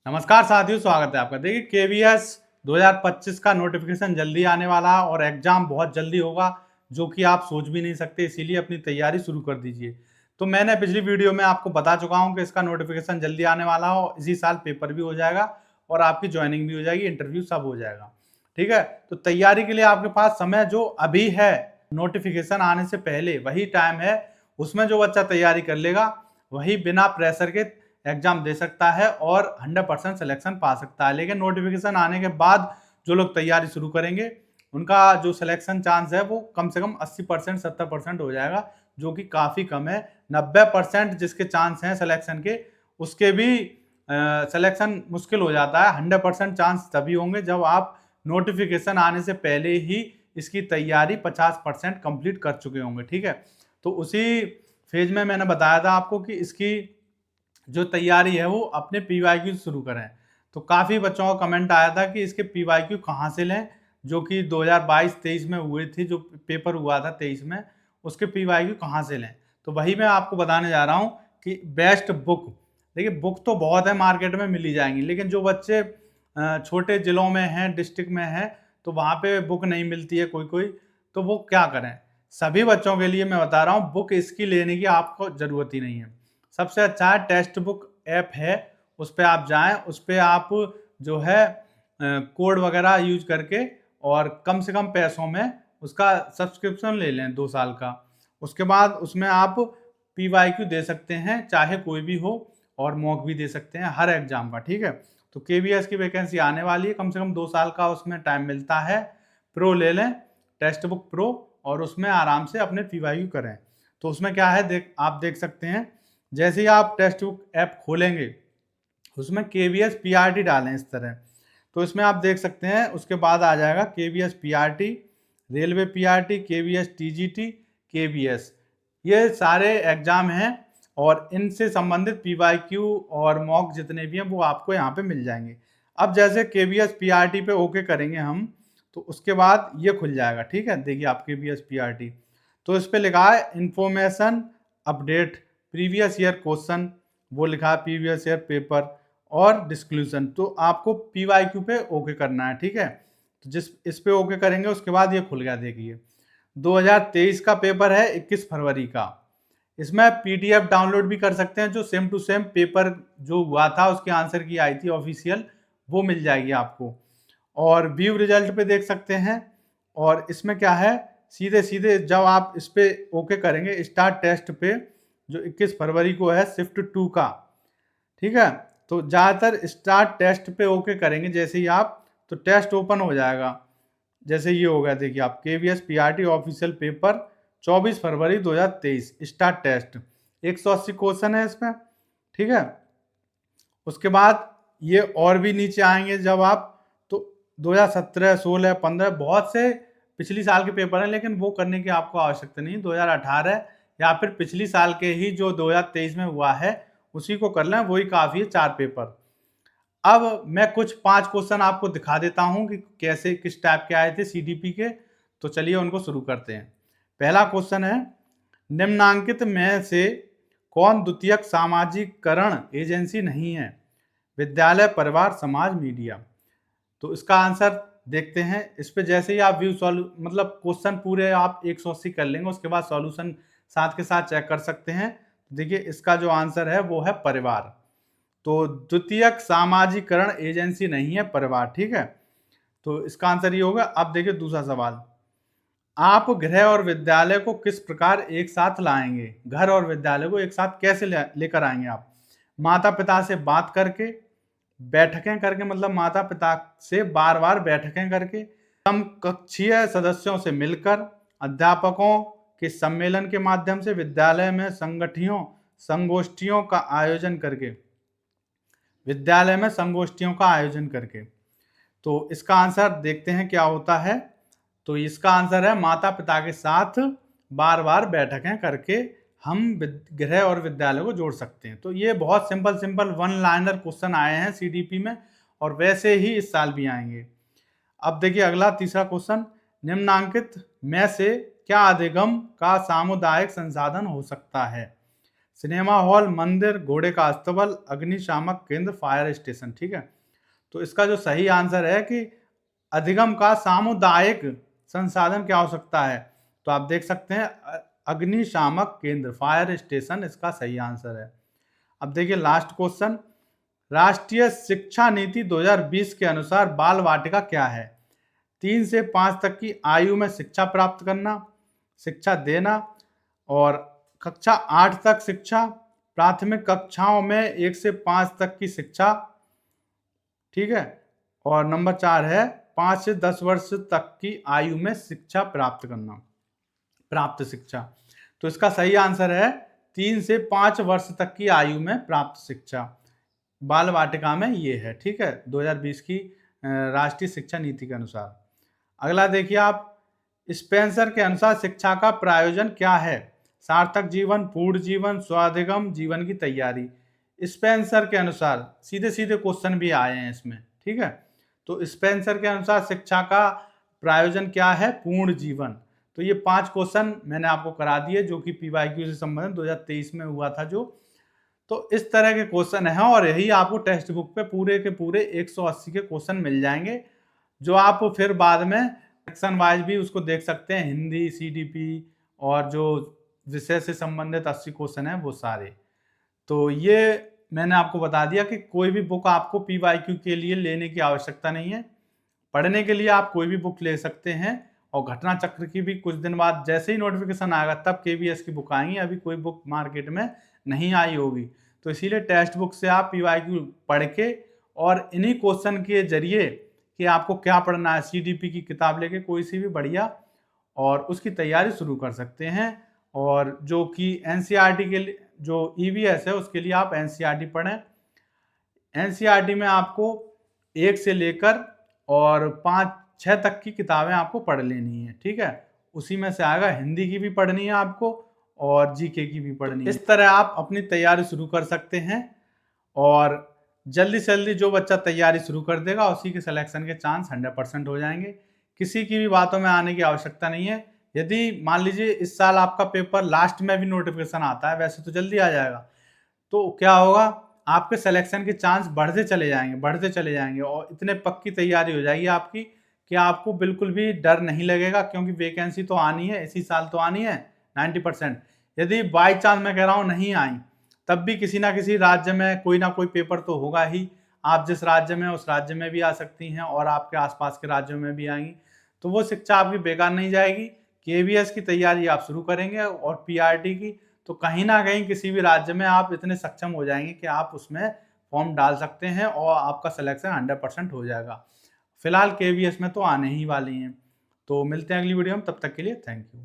नमस्कार साथियों, स्वागत है आपका। देखिए केवीएस 2025 का नोटिफिकेशन जल्दी आने वाला है और एग्जाम बहुत जल्दी होगा, जो कि आप सोच भी नहीं सकते। इसीलिए अपनी तैयारी शुरू कर दीजिए। तो मैंने पिछली वीडियो में आपको बता चुका हूं कि इसका नोटिफिकेशन जल्दी आने वाला हो, इसी साल पेपर भी हो जाएगा और आपकी ज्वाइनिंग भी हो जाएगी, इंटरव्यू सब हो जाएगा। ठीक है, तो तैयारी के लिए आपके पास समय जो अभी है, नोटिफिकेशन आने से पहले वही टाइम है। उसमें जो बच्चा तैयारी कर लेगा वही बिना प्रेशर के एग्जाम दे सकता है और 100% सिलेक्शन पा सकता है। लेकिन नोटिफिकेशन आने के बाद जो लोग तैयारी शुरू करेंगे उनका जो सिलेक्शन चांस है वो कम से कम 80% 70% हो जाएगा, जो कि काफी कम है। 90% जिसके चांस हैं सिलेक्शन के, उसके भी सिलेक्शन मुश्किल हो जाता है। 100% चांस तभी होंगे जब आप नोटिफिकेशन आने से पहले ही इसकी तैयारी 50% कंप्लीट कर चुके होंगे। ठीक है, तो उसी फेज में मैंने बताया था आपको कि इसकी जो तैयारी है वो अपने पीवाईक्यू शुरू करें। तो काफ़ी बच्चों का कमेंट आया था कि इसके पीवाईक्यू कहाँ से लें, जो कि 2022-23 में हुए थे, जो पेपर हुआ था 23 में, उसके पीवाईक्यू कहाँ से लें। तो वही मैं आपको बताने जा रहा हूँ कि बेस्ट बुक। देखिए बुक तो बहुत है, मार्केट में मिल ही जाएंगी, लेकिन जो बच्चे छोटे जिलों में हैं, डिस्ट्रिक्ट में हैं, तो वहाँ पे बुक नहीं मिलती है कोई कोई, तो वो क्या करें। सभी बच्चों के लिए मैं बता रहा हूँ, बुक इसकी लेने की आपको ज़रूरत ही नहीं है। सबसे अच्छा है टेक्स्ट बुक ऐप है, उस पर आप जाएं, उस पर आप जो है कोड वगैरह यूज करके और कम से कम पैसों में उसका सब्सक्रिप्शन ले लें 2 साल का। उसके बाद उसमें आप पीवाईक्यू दे सकते हैं, चाहे कोई भी हो, और मॉक भी दे सकते हैं हर एग्जाम का। ठीक है, तो केवीएस की वैकेंसी आने वाली है, कम से कम 2 साल का उसमें टाइम मिलता है। प्रो ले लें, टेक्स्ट बुक प्रो, और उसमें आराम से अपने पीवाईक्यू करें। तो उसमें क्या है, आप देख सकते हैं, जैसे ही आप टेक्स्ट बुक ऐप खोलेंगे उसमें केवीएस पीआरटी डालें इस तरह, तो इसमें आप देख सकते हैं। उसके बाद आ जाएगा KVS PRT, railway PRT, KVS TGT, KVS, ये सारे एग्जाम हैं और इनसे संबंधित पीवाईक्यू और मॉक जितने भी हैं वो आपको यहाँ पे मिल जाएंगे। अब जैसे केवीएस पीआरटी पे ओके करेंगे हम, तो उसके बाद ये खुल जाएगा। ठीक है, देखिए आप केवीएस पीआरटी, तो इस पे लिखा है information update, previous year question, वो लिखा है प्रीवियस ईयर पेपर और डिस्क्लूजन। तो आपको पीवाईक्यू पे ओके करना है। ठीक है, तो जिस इस पे ओके करेंगे उसके बाद ये खुल गया। देखिए 2023 का पेपर है, 21 फरवरी का। इसमें पीडीएफ डाउनलोड भी कर सकते हैं, जो सेम टू सेम पेपर जो हुआ था उसके आंसर की आई थी ऑफिशियल, वो मिल जाएगी आपको। और व्यू रिजल्ट पे देख सकते हैं। और इसमें क्या है, सीधे सीधे जब आप इस पे ओके करेंगे स्टार्ट टेस्ट पे, जो 21 फरवरी को है शिफ्ट 2 का। ठीक है, तो ज़्यादातर स्टार्ट टेस्ट पे ओके करेंगे जैसे ही आप, तो टेस्ट ओपन हो जाएगा। जैसे ये हो गया, देखिए आप केवीएस पीआरटी ऑफिशियल पेपर 24 फरवरी 2023 स्टार्ट टेस्ट, 180 क्वेश्चन है इसमें। ठीक है, उसके बाद ये और भी नीचे आएंगे जब आप, तो 2017, 16, 15 बहुत से पिछली साल के पेपर हैं, लेकिन वो करने की आपको आवश्यकता नहीं। 2018 या फिर पिछली साल के ही जो 2023 में हुआ है उसी को कर लें, वही काफ़ी है, 4 पेपर। अब मैं कुछ 5 क्वेश्चन आपको दिखा देता हूं कि कैसे किस टाइप के आए थे सीडीपी के। तो चलिए उनको शुरू करते हैं। पहला क्वेश्चन है, निम्नांकित में से कौन द्वितीयक सामाजिकरण एजेंसी नहीं है? विद्यालय, परिवार, समाज, मीडिया। तो इसका आंसर देखते हैं। इस पे जैसे ही आप व्यू सॉल्व मतलब क्वेश्चन पूरे आप 180 कर लेंगे, उसके बाद सॉल्यूशन साथ के साथ चेक कर सकते हैं। देखिए इसका जो आंसर है वो है परिवार। तो द्वितीयक सामाजिकरण एजेंसी नहीं है, परिवार। ठीक है, तो इसका आंसर ये होगा। अब देखिए दूसरा सवाल, आप गृह और विद्यालय को किस प्रकार एक साथ लाएंगे? घर और विद्यालय को एक साथ कैसे लेकर आएंगे आप? माता पिता से बात करके, बैठकें करके, मतलब माता पिता से बार बार बैठकें करके, समकक्षीय सदस्यों से मिलकर, अध्यापकों के सम्मेलन के माध्यम से, विद्यालय में संगोष्ठियों का आयोजन करके, विद्यालय में संगोष्ठियों का आयोजन करके। तो इसका आंसर देखते हैं क्या होता है। तो इसका आंसर है माता पिता के साथ बार बार बैठकें करके हम गृह और विद्यालय को जोड़ सकते हैं। तो ये बहुत simple simple one liner question आए हैं सीडीपी में, और वैसे ही इस साल भी आएंगे। अब देखिए अगला तीसरा क्वेश्चन, निम्नांकित में से क्या अधिगम का सामुदायिक संसाधन हो सकता है? सिनेमा हॉल, मंदिर, घोड़े का अस्तबल, अग्निशामक केंद्र, फायर स्टेशन। ठीक है, तो इसका जो सही आंसर है कि अधिगम का सामुदायिक संसाधन की आवश्यकता है। तो आप देख सकते हैं अग्निशामक केंद्र, फायर स्टेशन इसका सही आंसर है। अब देखिए लास्ट क्वेश्चन, राष्ट्रीय शिक्षा नीति 2020 के अनुसार बाल वाटिका क्या है? 3 से 5 तक की आयु में शिक्षा प्राप्त करना, शिक्षा देना, और कक्षा 8 तक शिक्षा, प्राथमिक कक्षाओं में 1 से 5 तक की शिक्षा। ठीक है, और नंबर 4 है 5 से 10 वर्ष तक की आयु में शिक्षा प्राप्त करना, प्राप्त शिक्षा। तो इसका सही आंसर है 3 से 5 वर्ष तक की आयु में प्राप्त शिक्षा, बाल वाटिका में ये है। ठीक है, 2020 की राष्ट्रीय शिक्षा नीति के अनुसार। अगला देखिए आप, स्पेंसर के अनुसार शिक्षा का प्रयोजन क्या है? सार्थक जीवन, पूर्ण जीवन, स्वाधिगम, जीवन की तैयारी। स्पेंसर के अनुसार सीधे सीधे क्वेश्चन भी आए हैं इसमें। ठीक है, तो स्पेंसर के अनुसार शिक्षा का प्रयोजन क्या है? पूर्ण जीवन। तो ये 5 क्वेश्चन मैंने आपको करा दिए जो कि पीवाईक्यू से संबंधित 2023 में हुआ था जो। तो इस तरह के क्वेश्चन हैं और यही आपको टेक्स्ट बुक पे पूरे के पूरे 180 के क्वेश्चन मिल जाएंगे, जो आप फिर बाद में सेक्शन वाइज भी उसको देख सकते हैं, हिंदी, सीडीपी और जो विषय से संबंधित 80 क्वेश्चन हैं वो सारे। तो ये मैंने आपको बता दिया कि कोई भी बुक आपको पीवाईक्यू के लिए लेने की आवश्यकता नहीं है। पढ़ने के लिए आप कोई भी बुक ले सकते हैं, और घटना चक्र की भी कुछ दिन बाद जैसे ही नोटिफिकेशन आएगा तब केवीएस की बुक आएंगी, अभी कोई बुक मार्केट में नहीं आई होगी। तो इसीलिए टेक्स्ट बुक से आप पीवाईक्यू पढ़ के और इन्हीं क्वेश्चन के जरिए कि आपको क्या पढ़ना है, सीडीपी की किताब लेके कोई सी भी बढ़िया, और उसकी तैयारी शुरू कर सकते हैं। और जो कि एनसीईआरटी के लिए जो ईवीएस है उसके लिए आप एनसीईआरटी पढ़ें। एनसीईआरटी में आपको 1 से लेकर और 5-6 तक की किताबें आपको पढ़ लेनी है। ठीक है, उसी में से आएगा, हिंदी की भी पढ़नी है आपको और जीके की भी पढ़नी है। इस तरह आप अपनी तैयारी शुरू कर सकते हैं, और जल्दी से जल्दी जो बच्चा तैयारी शुरू कर देगा उसी के सिलेक्शन के चांस 100% हो जाएंगे। किसी की भी बातों में आने की आवश्यकता नहीं है। यदि मान लीजिए इस साल आपका पेपर लास्ट में भी नोटिफिकेशन आता है, वैसे तो जल्दी आ जाएगा, तो क्या होगा, आपके सिलेक्शन के चांस बढ़ते चले जाएंगे और इतने पक्की तैयारी हो जाएगी आपकी कि आपको बिल्कुल भी डर नहीं लगेगा, क्योंकि वैकेंसी तो आनी है, इसी साल तो आनी है 90%। यदि बाई चांस मैं कह रहा हूँ नहीं आई, तब भी किसी ना किसी राज्य में कोई ना कोई पेपर तो होगा ही। आप जिस राज्य में उस राज्य में भी आ सकती हैं और आपके आसपास के राज्यों में भी आएंगी, तो वो शिक्षा आपकी बेकार नहीं जाएगी। केवीएस की तैयारी आप शुरू करेंगे और पीआरटी की, तो कहीं ना कहीं किसी भी राज्य में आप इतने सक्षम हो जाएंगे कि आप उसमें फॉर्म डाल सकते हैं और आपका सिलेक्शन 100% हो जाएगा। फिलहाल केवीएस में तो आने ही वाली हैं। तो मिलते हैं अगली वीडियो में, तब तक के लिए थैंक यू।